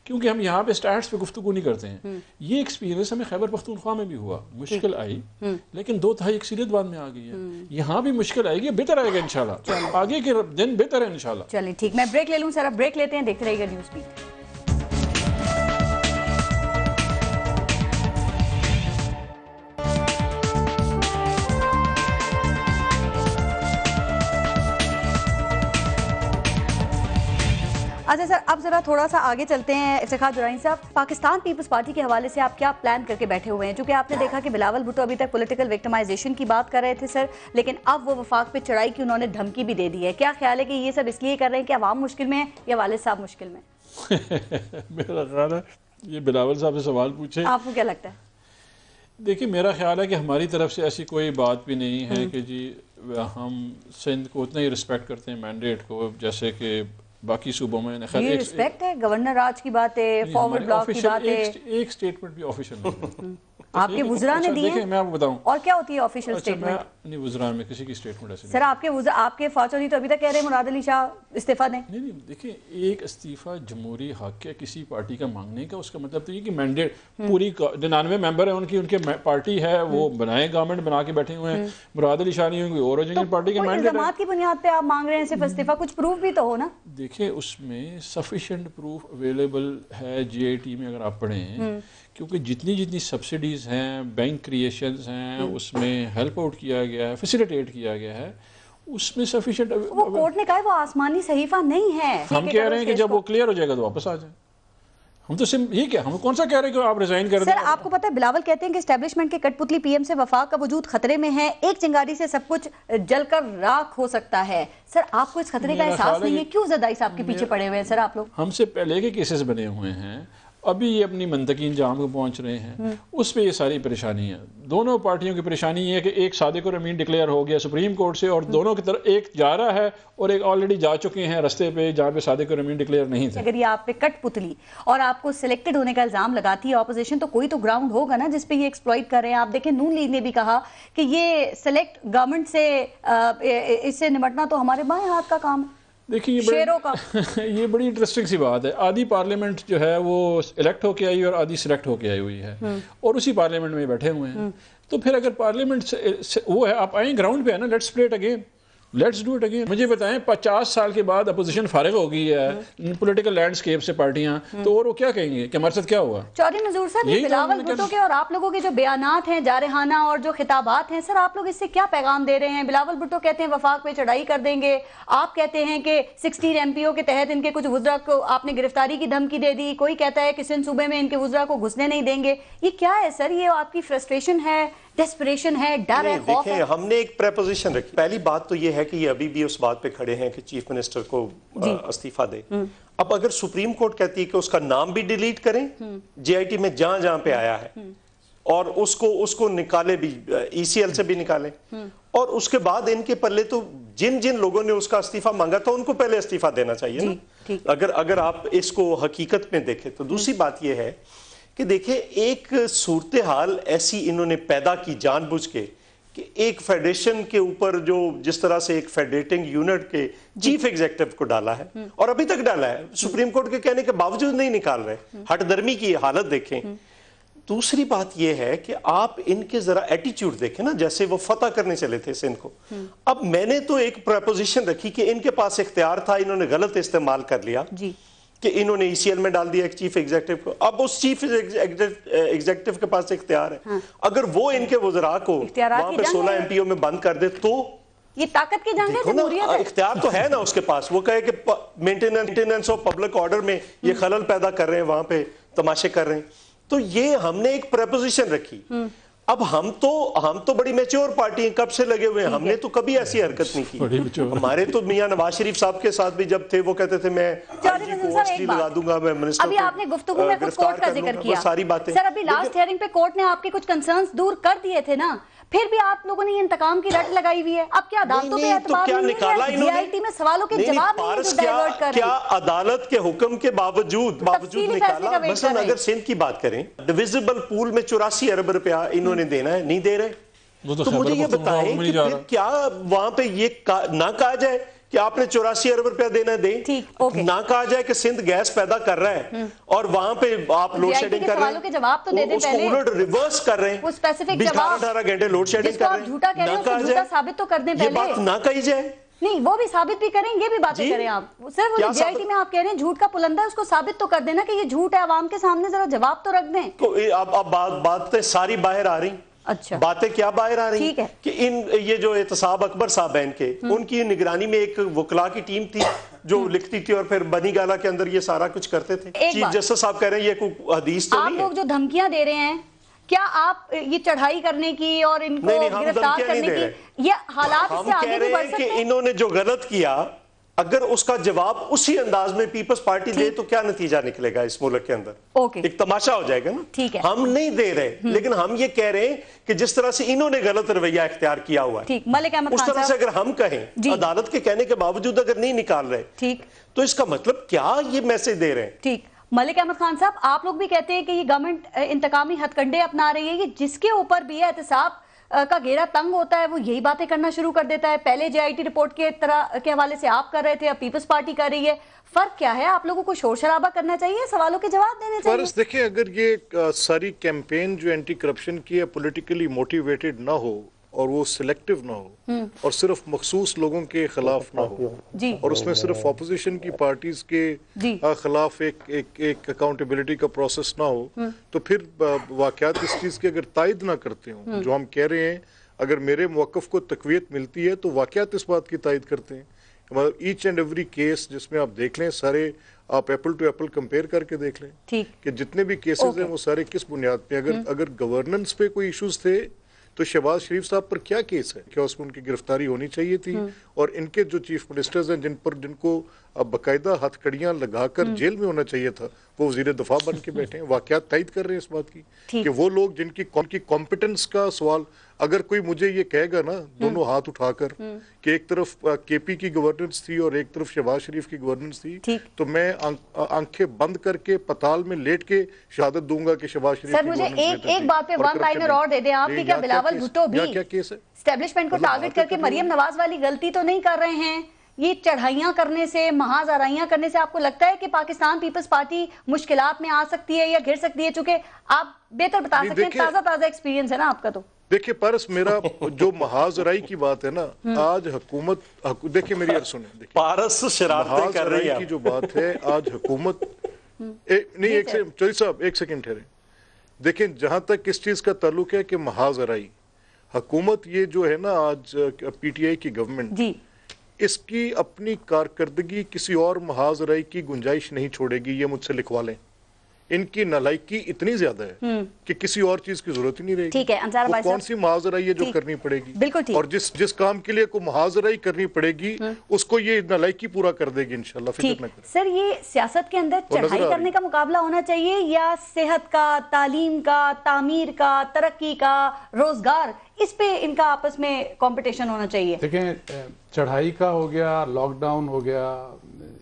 کیونکہ ہم یہاں پہ سٹیٹس پہ گفتگو نہیں کرتے ہیں. یہ ایکسپیرینس ہمیں خیبر پختونخوا میں بھی ہوا, مشکل آئی لیکن 2/3 اکثریت بعد میں آ گئی ہے. یہاں بھی مشکل آئے گی, بہتر آئے گا انشاءاللہ, آگے کے دن بہتر ہے انشاءاللہ. چلیں ٹھیک, میں بریک لے لوں سر, اب بریک لیتے ہیں, دیکھتے رہیے گا نیوز بیٹ. اچھا سر, اب ذرا تھوڑا سا آگے چلتے ہیں. افتخار درانی صاحب, پاکستان پیپلز پارٹی کے حوالے سے آپ کیا پلان کر کے بیٹھے ہوئے ہیں؟ چونکہ آپ نے دیکھا کہ بلاول بھٹو ابھی تک پولیٹیکل وکٹمائزیشن کی بات کر رہے تھے سر, لیکن اب وہ وفاق پہ چڑھائی کی انہوں نے دھمکی بھی دے دی ہے. کیا خیال ہے کہ یہ سب اس لیے کر رہے ہیں کہ عوام مشکل میں ہیں یا والد صاحب مشکل میں؟ میرا خیال ہے یہ بلاول صاحب سے سوال پوچھیں, آپ کو کیا لگتا ہے؟ دیکھیے میرا خیال ہے کہ ہماری طرف سے ایسی کوئی بات بھی نہیں ہے کہ جی ہم سندھ کو اتنا ہی رسپیکٹ کرتے ہیں مینڈیٹ کو جیسے کہ باقی صوبوں میں. یہ رسپیکٹ ہے, گورنر راج کی بات ہے, فارورڈ بلاک کی بات ہے, ایک سٹیٹمنٹ بھی آفیشیل نہیں آپ کے وزراء نے دیے ہیں. میں آپ کو بتاؤں اور کیا ہوتی ہے آفیشیل اسٹیٹمنٹ؟ نہیں, وزراء میں کسی کی اسٹیٹمنٹ ایسی سر آپ کے فارچونی تو ابھی تک کہہ رہے ہیں مراد علی شاہ استعفیٰ دیں. نہیں دیکھیں, ایک استعفیٰ جمہوری حق ہے کسی پارٹی کا مانگنے کا. اس کا مطلب تو یہ کہ مینڈیٹ پوری 99 ممبر ہیں ان کی پارٹی ہے, وہ بنائے گورنمنٹ بنا کے بیٹھے ہوئے ہیں. مراد علی شاہ نہیں ہوں گے اور جنگل پارٹی کا مینڈیٹ ہے. الزامات کی بنیاد پہ آپ مانگ رہے ہیں صرف استعفیٰ, کچھ پروف بھی تو ہو نا. دیکھیں اس میں سفیشینٹ پروف اویلیبل ہے جی آئی ٹی میں اگر آپ پڑھیں, کیونکہ جتنی سبسڈیز ہیں, بینک کریشنز ہیں, اس میں ہیلپ آؤٹ کیا گیا ہے, فیسیلیٹیٹ کیا گیا ہے, اس میں سفیشینٹ. وہ کورٹ نے کہا وہ آسمانی صحیفہ نہیں ہے. ہم کہہ رہے ہیں کہ جب وہ کلیئر ہو جائے گا تو واپس آ جائیں. ہم تو یہ کیا, ہم کون سا کہہ رہے ہیں کہ آپ ریزائن کر دیں؟ سر آپ کو پتہ ہے بلاول کہتے ہیں کہ اسٹیبلشمنٹ کے کٹ پتلی پی ایم سے وفاق کا وجود خطرے میں ہے, ایک چنگاری سے سب کچھ جل کر راکھ ہو سکتا ہے. سر آپ کو اس خطرے کا احساس نہیں ہے؟ کیوں زدائی صاحب کے پیچھے پڑے ہوئے ہیں سر آپ لوگ؟ ہم سے پہلے کے کیسز بنے ہوئے ہیں, ابھی یہ اپنی منطقی انجام کو پہنچ رہے ہیں, اس پہ یہ ساری پریشانی ہے. دونوں پارٹیوں کی پریشانی یہ ہے کہ ایک صادق اور امین ڈکلیئر ہو گیا سپریم کورٹ سے, اور دونوں کی طرف ایک جا رہا ہے اور ایک آلریڈی جا چکے ہیں رستے پہ جہاں پہ صادق اور امین ڈکلیئر نہیں تھے. اگر یہ آپ پہ کٹ پتلی اور آپ کو سلیکٹڈ ہونے کا الزام لگاتی ہے اپوزیشن, تو کوئی تو گراؤنڈ ہوگا نا جس پہ یہ ایکسپلوئٹ کر رہے ہیں. آپ دیکھیں نون لیگ نے بھی کہا کہ یہ سلیکٹ گورنمنٹ سے اس سے نمٹنا تو ہمارے بائیں ہاتھ کا کام ہے. دیکھیں یہ بڑی انٹرسٹنگ سی بات ہے. آدھی پارلیمنٹ جو ہے وہ الیکٹ ہو کے آئی اور آدھی سلیکٹ ہو کے آئی ہوئی ہے, اور اسی پارلیمنٹ میں بیٹھے ہوئے ہیں. تو پھر اگر پارلیمنٹ وہ ہے, آپ آئیں گراؤنڈ پہ ہے نا, let's play it again, let's do it again. مجھے بتائیں 50 سال کے بعد اپوزیشن فارغ ہو گئی ہے پولیٹیکل لینڈسکیپ سے پارٹیاں, تو اور وہ کیا کہیں گے کہ ہمارے ساتھ کیا ہوا؟ چودھری منظور صاحب, یہ بلاول بھٹو کے اور آپ لوگوں کے جو بیانات ہیں جارحانہ اور جو خطابات ہیں, سر آپ لوگ اس سے کیا پیغام دے رہے ہیں؟ بلاول بھٹو کہتے ہیں وفاق پہ چڑھائی کر دیں گے, آپ کہتے ہیں کہ 16 ایم پی او کے تحت ان کے کچھ وزراء کو آپ نے گرفتاری کی دھمکی دے دی, کوئی کہتا ہے کہ سندھ صوبے میں ان کے وزراء کو گھسنے نہیں دیں گے. یہ کیا ہے سر؟ یہ آپ کی فرسٹریشن ہے, ڈیسپریشن ہے, ڈر ہے, خوف ہے؟ دیکھیں ہم نے ایک پریپوزیشن رکھی. پہلی بات تو یہ ہے کہ یہ ابھی بھی اس بات پہ کھڑے ہیں کہ چیف منسٹر کو استعفیٰ دے. اب اگر سپریم کورٹ کہتی ہے کہ اس کا نام بھی ڈیلیٹ کریں جی آئی ٹی میں جہاں جہاں پہ آیا ہے, اور اس کو نکالے بھی, ای سی ایل سے بھی نکالیں, اور اس کے بعد ان کے پلے تو جن لوگوں نے اس کا استعفیٰ مانگا تھا ان کو پہلے استعفیٰ دینا چاہیے نا, اگر آپ اس کو حقیقت میں دیکھیں تو. دوسری بات یہ ہے کہ دیکھیں ایک صورتحال ایسی انہوں نے پیدا کی جان بوجھ کے کہ ایک فیڈریشن کے اوپر جو جس طرح سے ایک فیڈریٹنگ یونٹ کے چیف ایگزیکٹو کو ڈالا ہے, اور ابھی تک ڈالا ہے, سپریم کورٹ کے کہنے کے باوجود نہیں نکال رہے. ہٹ درمی کی حالت دیکھیں. دوسری بات یہ ہے کہ آپ ان کے ذرا ایٹیچیوڈ دیکھیں نا, جیسے وہ فتح کرنے چلے تھے سندھ کو. اب میں نے تو ایک پریپوزیشن رکھی کہ ان کے پاس اختیار تھا, انہوں نے غلط استعمال کر لیا کہ انہوں نے ای سی ایل میں ڈال دیا ایک چیف ایگزیکٹو کو. اب اس چیف ایگزیکٹو کے پاس اختیار ہے, اگر وہ ان کے وزراء کو وہاں پہ 16 ایم پی او میں بند کر دے تو یہ طاقت کی جنگ ہے, جمہوریت ہے. اختیار تو ہے نا اس کے پاس. وہ کہے کہ مینٹیننس آف پبلک آرڈر میں یہ خلل پیدا کر رہے ہیں, وہاں پہ تماشے کر رہے ہیں. تو یہ ہم نے ایک پریپوزیشن رکھی. اب ہم تو بڑی میچور پارٹی ہیں، کب سے لگے ہوئے ہیں، ہم نے تو کبھی ایسی حرکت نہیں کی. ہمارے تو میاں نواز شریف صاحب کے ساتھ بھی جب تھے وہ کہتے تھے میں لگا دوں گا، میں منسٹر ابھی آپ نے گفتگو میں کچھ کورٹ کا ذکر کیا ساری باتیں. سر ابھی لاسٹ ہیئرنگ پہ کورٹ نے آپ کے کچھ کنسرنز دور کر دیے تھے نا، پھر بھی آپ لوگوں نے یہ انتقام کی رٹ لگائی ہوئی ہے. اب کیا عدالتوں پہ اعتبار نہیں ہے؟ جی آئی ٹی میں سوالوں کے جواب نہیں جو ڈائیورٹ کر رہے ہیں. کیا عدالت کے حکم کے باوجود نکالا؟ مثلا اگر سندھ کی بات کریں، ڈویزبل پول میں 84 ارب روپیہ انہوں نے دینا ہے، نہیں دے رہے. تو مجھے یہ بتائیں کہ پھر کیا وہاں پہ یہ نہ کہا جائے کہ آپ نے 84 ارب روپیہ دینا دیں، نہ کہا جائے کہ سندھ گیس پیدا کر رہا ہے اور وہاں پہ آپ لوڈ شیڈنگ کر رہے ہیں، اس کو الٹ ریورس کر رہے ہیں، 18 گھنٹے لوڈ شیڈنگ کر رہے ہیں. نہ کہا جائے، یہ بات نہ کہی جائے. نہیں وہ بھی ثابت بھی کریں، یہ بھی باتیں کریں آپ. سر وہ جی آئی ٹی میں آپ کہہ رہے ہیں جھوٹ کا پلندہ ہے، اس کو ثابت تو کر دینا کہ یہ جھوٹ ہے، عوام کے سامنے ذرا جواب تو رکھ دیں. اب باتیں ساری باہر آ رہی. اچھا باتیں کیا باہر آ رہی ہیں کہ یہ جو احتساب اکبر صاحب ہیں ان کی نگرانی میں ایک وکلا کی ٹیم تھی جو لکھتی تھی اور پھر بنی گالا کے اندر یہ سارا کچھ کرتے تھے. چیف جسٹس صاحب کہہ رہے ہیں یہ کوئی حدیث تو نہیں ہے. آپ لوگ جو دھمکیاں دے رہے ہیں، کیا آپ یہ چڑھائی کرنے کی اور ان کو گرفتار کرنے کی یہ حالات اس سے آگے بھی بڑھ سکتے ہیں؟ کہ انہوں نے جو غلط کیا اگر اس کا جواب اسی انداز میں پیپلز پارٹی دے تو کیا نتیجہ نکلے گا اس ملک کے اندر؟ ایک تماشا ہو جائے گا نا. ہم نہیں دے رہے لیکن ہم یہ کہہ رہے ہیں کہ جس طرح سے انہوں نے غلط رویہ اختیار کیا ہوا ہے اس طرح سے اگر ہم کہیں عدالت کے کہنے کے باوجود اگر نہیں نکال رہے تو اس کا مطلب کیا یہ میسج دے رہے ہیں؟ ٹھیک. ملک احمد خان صاحب آپ لوگ بھی کہتے ہیں کہ یہ گورنمنٹ انتقامی ہتھ کنڈے اپنا رہی ہے، یہ جس کے اوپر بھی احتساب کا گھیرا تنگ ہوتا ہے وہ یہی باتیں کرنا شروع کر دیتا ہے. پہلے جے آئی ٹی رپورٹ کے حوالے سے آپ کر رہے تھے، اب پیپلز پارٹی کر رہی ہے. فرق کیا ہے؟ آپ لوگوں کو شور شرابہ کرنا چاہیے، سوالوں کے جواب دینے چاہیے. فرض دیکھیں اگر یہ ساری کیمپین جو اینٹی کرپشن کی ہے پولیٹیکلی موٹیویٹڈ نہ ہو اور وہ سلیکٹیو نہ ہو اور صرف مخصوص لوگوں کے خلاف نہ ہو اور اس میں صرف اپوزیشن کی پارٹیز کے خلاف ایک اکاؤنٹیبلٹی کا پروسیس نہ ہو تو پھر واقعات اس چیز کی اگر تائید نہ کرتے ہوں جو ہم کہہ رہے ہیں، اگر میرے موقف کو تقویت ملتی ہے تو واقعات اس بات کی تائید کرتے ہیں. ایچ اینڈ ایوری کیس جس میں آپ دیکھ لیں سارے آپ ایپل ٹو ایپل کمپیئر کر کے دیکھ لیں کہ جتنے بھی کیسز ہیں وہ سارے کس بنیاد پہ اگر گورننس پہ کوئی ایشوز تھے تو شہباز شریف صاحب پر کیا کیس ہے؟ کیا اس میں ان کی گرفتاری ہونی چاہیے تھی؟ اور ان کے جو چیف منسٹرز ہیں جن کو باقاعدہ ہتھ کڑیاں لگا کر جیل میں ہونا چاہیے تھا وہ وزیر دفاع بن کے بیٹھے ہیں. واقعات تائید کر رہے ہیں اس بات کی کہ وہ لوگ جن کی کمپیٹنس کا سوال اگر کوئی مجھے یہ کہے گا نا دونوں ہاتھ اٹھا کر کہ ایک طرف کے پی کی گورننس تھی اور ایک طرف شہباز شریف کی گورننس تھی تو میں آنکھیں بند کر کے پتال میں لیٹ کے شہادت دوں گا کہ شہباز شریف کی گورننس سر مجھے ایک بات پہ ون لائنر اور دے دیں آپ کی، کیا بلاول بھٹو بھی اسٹیبلشمنٹ کو ٹارگٹ کر کے مریم نواز والی غلطی تو نہیں کر رہے ہیں؟ یہ چڑھائیاں کرنے سے، محاذ آرائیاں کرنے سے آپ کو لگتا ہے کہ پاکستان پیپلز پارٹی مشکلات میں آ سکتی ہے یا گھر سکتی ہے؟ چونکہ آپ بہتر بتا سکتے ہیں، تازہ ایکسپیرینس ہے نا آپ کا. تو دیکھیں پارس میرا جو محاذ آرائی کی بات ہے نا، آج حکومت دیکھیں میری عرض سنیں، پارس شرارتیں کر رہی ہے کی جو بات ہے آج حکومت نہیں چوہدری صاحب ایک سیکنڈ ٹھہریں. دیکھیں جہاں تک اس چیز کا تعلق ہے کہ محاذ آرائی حکومت یہ جو ہے نا آج پی ٹی آئی کی گورنمنٹ اس کی اپنی کارکردگی کسی اور محاذ آرائی کی گنجائش نہیں چھوڑے گی. یہ مجھ سے لکھوا لیں، ان کی نالائکی اتنی زیادہ ہے کہ کسی اور چیز کی ضرورت ہی نہیں رہے گی. وہ کون سی محاذ آرائی ہے جو کرنی پڑے گی اور جس کام کے لیے کو محاذ آرائی کرنی پڑے گی اس کو یہ نالائکی پورا کر دے گی انشاءاللہ. فکر نہ کریں. سر یہ سیاست کے اندر چڑھائی کرنے کا مقابلہ ہونا چاہیے یا صحت کا، تعلیم کا، تعمیر کا، ترقی کا، روزگار، اس پہ ان کا آپس میں کمپٹیشن ہونا چاہیے؟ دیکھیں چڑھائی کا ہو گیا، لاک ڈاؤن ہو گیا،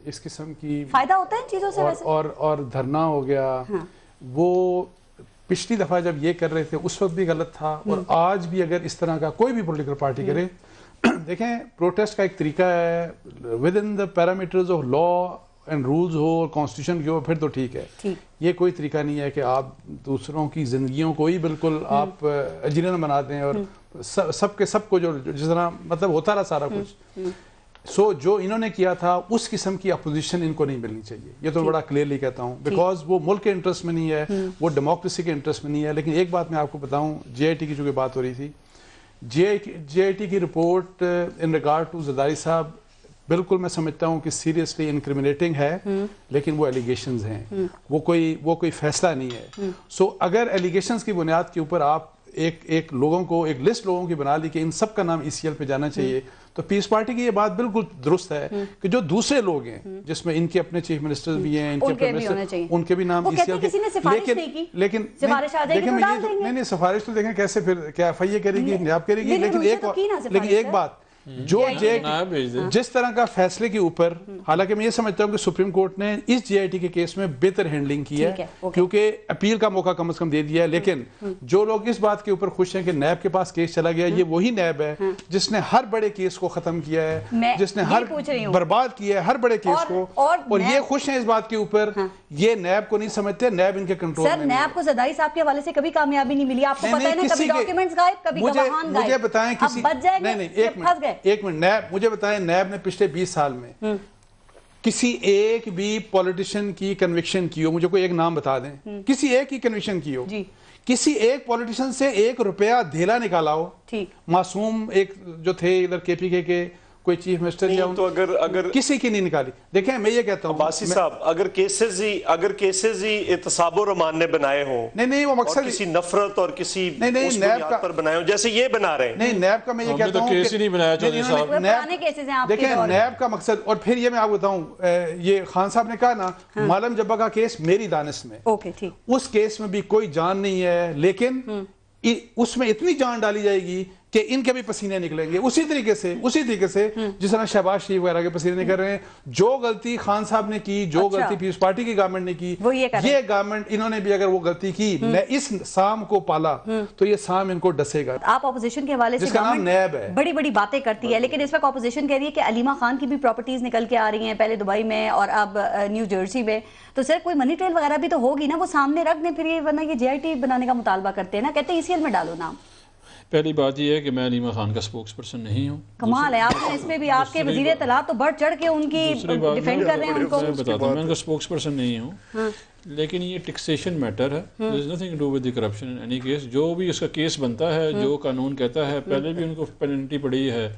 اس قسم کی فائدہ ہوتا ہے ان چیزوں سے ویسے اور دھرنا ہو گیا. وہ پچھلی دفعہ جب یہ کر رہے تھے اس وقت بھی غلط تھا اور آج بھی اگر اس طرح کا کوئی بھی پولیٹیکل پارٹی کرے. دیکھیں پروٹیسٹ کا ایک طریقہ ہے within the parameters of law and rules ہو اور کانسٹیٹیوشن کے ہو پھر تو ٹھیک ہے. یہ کوئی طریقہ نہیں ہے کہ آپ دوسروں کی زندگیوں کو ہی بالکل آپ اجرن بنا دیں اور سب کے سب کو جو جس طرح مطلب ہوتا رہا سارا کچھ. جو انہوں نے کیا تھا اس قسم کی اپوزیشن ان کو نہیں ملنی چاہیے. یہ تو بڑا کلیئرلی کہتا ہوں بیکاز وہ ملک کے انٹرسٹ میں نہیں ہے، وہ ڈیموکریسی کے انٹرسٹ میں نہیں ہے. لیکن ایک بات میں آپ کو بتاؤں، جے آئی ٹی کی جو بات ہو رہی تھی، جے آئی ٹی کی report in regard to Zardari صاحب بالکل میں سمجھتا ہوں کہ سیریسلی انکریمنیٹنگ ہے لیکن وہ ایلیگیشنز ہیں، وہ کوئی فیصلہ نہیں ہے. اگر ایلیگیشنز کی بنیاد کے اوپر آپ ایک لوگوں کو ایک لسٹ لوگوں کی بنا لی کہ ان سب کا نام ECL پہ جانا چاہیے، تو پیس پارٹی کی یہ بات بالکل درست ہے کہ جو دوسرے لوگ ہیں جس میں ان کے اپنے چیف منسٹر بھی ہیں، ان کے بھی نام ECL کے، لیکن نہیں سفارش تو دیکھیں کیسے پھر کیا FIA کرے گی، نیاب کرے گی، لیکن ایک بات جو جس طرح کا فیصلے کے اوپر، حالانکہ میں یہ سمجھتا ہوں کہ سپریم کورٹ نے اس JIT کے کیس میں بہتر ہینڈلنگ کی ہے کیونکہ اپیل کا موقع کم از کم دے دیا ہے، لیکن جو لوگ اس بات کے اوپر خوش ہیں کہ نیب کے پاس کیس چلا گیا، یہ وہی نیب ہے جس نے ہر بڑے کیس کو ختم کیا ہے، جس نے ہر برباد کیا ہے ہر بڑے کیس کو، اور یہ خوش ہیں اس بات کے اوپر، یہ نیب کو نہیں سمجھتے، نیب ان کے کنٹرول میں نہیں ہے۔ نیب کو زرداری صاحب کے حوالے سے کبھی کامیابی نہیں ملی، آپ کو پتہ ہے نا، کبھی ڈاکیومنٹس غائب، کبھی گواہان غائب، مجھے بتائیں کسی، اب بچ جائیں گے، پھنس گئے۔ ایک منٹ، نیب مجھے بتائیں، نیب نے پچھلے 20 سال میں کسی ایک بھی پولیٹیشین کی کنوکشن کی ہو، مجھے کوئی ایک نام بتا دیں، کسی ایک کی کنوکشن کی ہو، کسی ایک پولیٹیشین سے 1 روپیہ دھیلا نکالا ہو، معصوم ایک جو تھے ادھر KPK کے کوئی چیف منسٹر یا تو اگر کسی کی نہیں نکالی۔ دیکھیں میں یہ کہتا ہوں عباسی صاحب، اگر کیسز ہی اعتصاب و رمان نے بنائے ہوں، نہیں وہ مقصد کسی نفرت اور کسی اس بنیاد پر بنائے ہوں جیسے یہ بنا رہے ہیں، نہیں نیب کا میں یہ کہتا ہوں دیکھیں نیب کا مقصد، اور پھر یہ میں آپ بتاؤں، یہ خان صاحب نے کہا نا مالم جبہ کا کیس میری دانش میں، اس کیس میں بھی کوئی جان نہیں ہے، لیکن اس میں اتنی جان ڈالی جائے گی کہ ان کے بھی پسینے نکلیں گے، اسی طریقے سے جس طرح شہباز شریف وغیرہ کے پسینے نکل رہے ہیں۔ جو غلطی خان صاحب نے کی، جو غلطی پیپلز پارٹی کی گورنمنٹ نے کی، یہ گورنمنٹ انہوں نے بھی اگر وہ غلطی کی، میں اس سام کو پالا تو یہ سام ان کو ڈسے گا۔ آپ اپوزیشن کے حوالے سے جس کا نام نیب ہے، بڑی بڑی باتیں کرتی ہے، لیکن اس وقت اپوزیشن کہہ رہی ہے کہ علیمہ خان کی بھی پراپرٹیز نکل کے آ رہی ہیں، پہلے دبئی میں اور اب نیو جرسی میں، تو سر کوئی منی ٹریل وغیرہ بھی تو ہوگی نا، وہ سامنے رکھ دیں پھر، یہ ورنہ یہ JIT بنانے کا مطالبہ کرتے ہیں نا، کہتے ہیں ECL میں ڈالو نام۔ پہلی بات یہ ہے کہ میں علیمہ خان کا سپوکس پرسن نہیں ہوں۔ کمال ہے، آپ نے اس میں بھی آپ کے وزیر اطلاعات تو بڑھ چڑھ کے ان کی ڈیفینڈ کر رہے ہیں ان کو۔ میں بتاتا ہوں، میں ان کا سپوکس پرسن نہیں ہوں، لیکن یہ ٹیکسیشن میٹر ہے، there is nothing to do with the corruption in any case۔ جو بھی اس کا کیس بنتا ہے، جو قانون کہتا ہے، پہلے بھی ان کو پینلٹی پڑی ہے،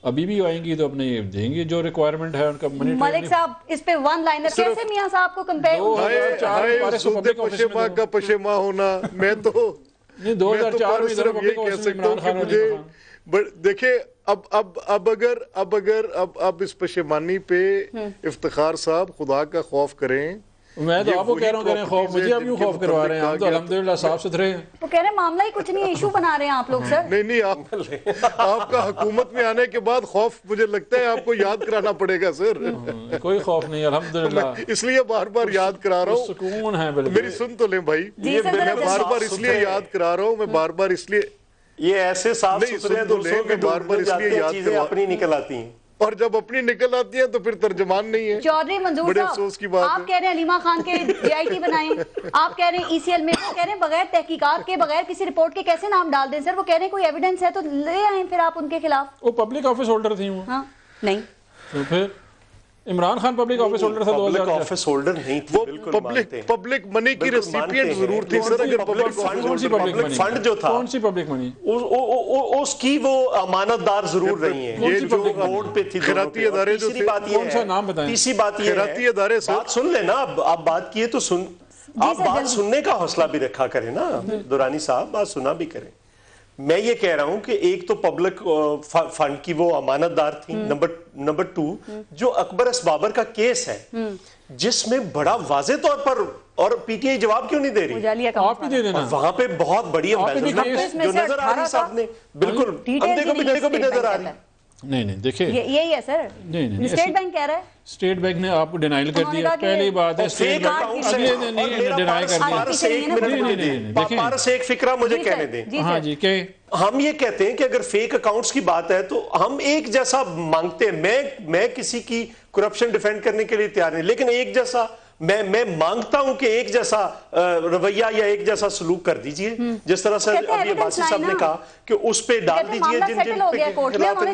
ابھی بھی آئیں گی تو اپنے یہ دیں گے جو ریکوائرمنٹ ہے ان کا۔ ملک صاحب اس پہ ون لائنر کیسے میاں صاحب کو کمپیئر، سود پشیماں کا پشیماں ہونا، میں تو 2004 میں صرف یہ کہہ سکتا ہوں کہ مجھے دیکھیں اب اس پشیمانی پہ افتخار صاحب خدا کا خوف کریں۔ میں تو آپ کو کہہ رہا ہوں کریں خوف، مجھے اب یوں خوف کروا رہے ہیں، ہم تو الحمدللہ صاف ستھرے ہیں۔ وہ کہہ رہے ہیں معاملہ ہی کچھ نہیں ہے، ایشو بنا رہے ہیں آپ لوگ سر۔ نہیں آپ کا حکومت میں آنے کے بعد خوف مجھے لگتا ہے آپ کو یاد کرانا پڑے گا سر۔ کوئی خوف نہیں الحمدللہ، اس لیے بار بار یاد کرا رہا ہوں، سکون ہے بالکل۔ میری سن تو لیں بھائی، میں بار بار اس لیے یاد کرا رہا ہوں، میں بار بار اس لیے یہ ایسے صاف ستھرے دوسروں کے بار بار اس لیے یاد چیزیں اپنی نکل آتی ہیں، اور جب اپنی نکل آتی ہیں تو پھر ترجمان نہیں ہے۔ چودھری منظور صاحب آپ کہہ رہے ہیں علیمہ خان کے JIT بنائیں، آپ کہہ رہے ہیں ECL میں، وہ کہہ رہے ہیں بغیر تحقیقات کے، بغیر کسی رپورٹ کے کیسے نام ڈال دیں سر؟ وہ کہہ رہے ہیں کوئی ایویڈنس ہے تو لے آئیں پھر آپ ان کے خلاف۔ وہ پبلک آفس ہولڈر تھی، وہ ہاں نہیں تو پھر Imran Khan public office holder تھا، پبلک آفس ہولڈر نہیں تھی، بالکل مانتے ہیں، پبلک منی کی ریسیپینٹ ضرور تھی سر۔ اگر پبلک فنڈ جو تھا، کون سی پبلک منی؟ اس کی وہ امانت دار ضرور رہی ہیں، یہ جو بورڈ پہ تھی۔ خیراتی ادارے جو تھے، کون سا نام بتائیں؟ تیسری بات یہ ہے، بات سن لیں نا، آپ بات کیے تو سن، آپ بات سننے کا حوصلہ بھی رکھا کریں نا دورانی صاحب، بات سنا بھی کریں۔ میں یہ کہہ رہا ہوں کہ ایک تو پبلک فنڈ کی وہ امانت دار تھی، نمبر 2 جو اکبر اسبابر کا کیس ہے جس میں بڑا واضح طور پر، اور PTI جواب کیوں نہیں دے رہی؟ آپ ہی دے دینا، وہاں پہ بہت بڑی امبیسڈر جو نظر آ رہی صاحب نے، بالکل اندھے کو بھی نظر آ رہی۔ نہیں دیکھیں یہی ہے سر، اسٹیٹ بینک کہہ رہا ہے، اسٹیٹ بینک نے آپ کو ڈینائل کر دیا، پہلی بات ہے اسٹیٹ بینک اگلے دن نہیں ڈینائل کر دیا۔ پارس ایک فکرہ مجھے کہنے دیں، ہاں جی، کہ ہم یہ کہتے ہیں کہ اگر فیک اکاؤنٹس کی بات ہے تو ہم ایک جیسا مانگتے ہیں، میں کسی کی کرپشن ڈیفینڈ کرنے کے لیے تیار نہیں، لیکن ایک جیسا میں مانگتا ہوں کہ ایک جیسا رویہ یا ایک جیسا سلوک کر دیجئے، جس طرح سے ابھی عباسی صاحب نے کہا کہ اس پہ ڈال دیجئے جن خلاف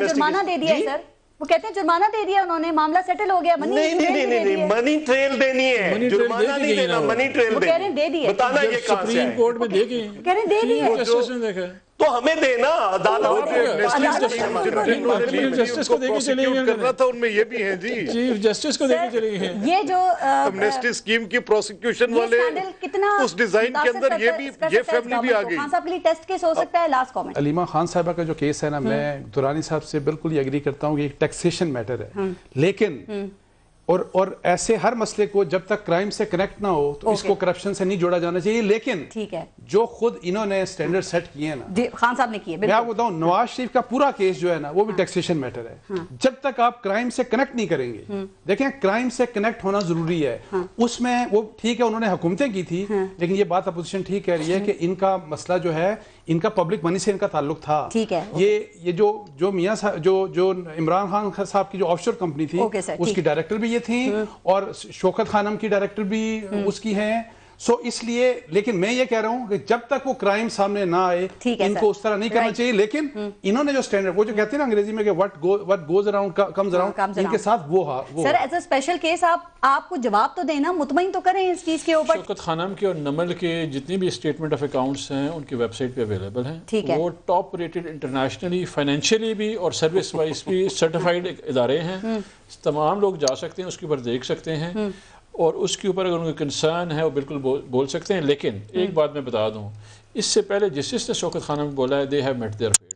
جرمانہ دے دیا سر، وہ کہتے ہیں جرمانہ دے دیا انہوں نے، معاملہ سیٹل ہو گیا۔ نہیں، منی ٹریل دینی ہے، جرمانہ نہیں دینا، منی ٹریل دینی، بتانا یہ کہاں سے ہے، سپریم کورٹ میں دیکھیں، کہہ رہے ہیں دے دی ہے۔ تو تو ہمیں دینا عدالت جسٹس کو دے کے چلے گئے کرنا تھا، ان میں یہ بھی ہیں جی، چیف جسٹس کو دے کے چلے گئے ہیں. یہ جو امنیسٹی اسکیم کی پروسیکیوشن والے اس ڈیزائن کے اندر یہ فیملی بھی آ گئی. خان صاحب کے لیے ٹیسٹ کیس ہو سکتا ہے. Last comment. علیمہ خان صاحبہ کا جو کیس ہے نا، میں دورانی صاحب سے بالکل یہ ایگری کرتا ہوں کہ ایک ٹیکسیشن میٹر ہے، لیکن اور ایسے ہر مسئلے کو جب تک کرائم سے کنیکٹ نہ ہو تو اس کو کرپشن سے نہیں جوڑا جانا چاہیے. لیکن ٹھیک ہے، جو خود انہوں نے سٹینڈرڈ سیٹ کیے ہیں نا، خان صاحب نے کیے، میں آپ کو بتاؤں نواز شریف کا پورا کیس جو ہے نا وہ بھی ٹیکسیشن میٹر ہے. جب تک آپ کرائم سے کنیکٹ نہیں کریں گے، دیکھیں کرائم سے کنیکٹ ہونا ضروری ہے. اس میں وہ ٹھیک ہے انہوں نے حکومتیں کی تھی، لیکن یہ بات اپوزیشن ٹھیک کہہ رہی ہے کہ ان کا مسئلہ جو ہے ان کا پبلک منی سے ان کا تعلق تھا. ٹھیک ہے، یہ جو میاں جو عمران خان صاحب کی جو آف شور کمپنی تھی اس کی ڈائریکٹر بھی یہ تھی، اور شوکت خانم کی ڈائریکٹر بھی اس کی ہیں. سو اس لیے، لیکن میں یہ کہہ رہا ہوں کہ جب تک وہ کرائم سامنے نہ آئے ان کو اس طرح نہیں کرنا چاہیے. لیکن انہوں نے جو سٹینڈرڈ، وہ جو کہتے ہیں نا انگریزی میں کہ what goes around comes around، ان کے ساتھ وہ سر ایز اے اسپیشل کیس آپ کو جواب تو دینا، مطمئن تو کریں اس چیز کے اوپر. شوکت خانم کے اور نمل کے جتنی بھی اسٹیٹمنٹ آف اکاؤنٹس ہیں ان کی ویب سائٹ پہ اویلیبل ہیں. وہ ٹاپ ریٹڈ انٹرنیشنلی، فائنینشیلی بھی اور سروس وائز بھی سرٹیفائڈ ادارے ہیں. تمام لوگ جا سکتے ہیں، اس کے اوپر دیکھ سکتے ہیں، اور اس کے اوپر اگر ان کو کنسرن ہے وہ بالکل بول سکتے ہیں. لیکن ایک بات میں بتا دوں، اس سے پہلے جس نے شوکت خانم میں بولا ہے they have met their fate,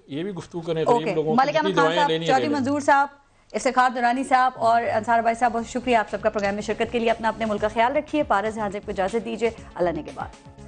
یہ بھی گفتگو کریں غریب لوگوں کو جتنی دعائیں لینی ہیں. چودھری منظور صاحب، افتخار درانی صاحب اور انصار بھائی صاحب، بہت شکریہ آپ سب کا پروگرام میں شرکت کے لیے. اپنا اپنے ملک کا خیال رکھیے. پارس حاضر کو اجازت دیجیے. اللہ نے کے بعد.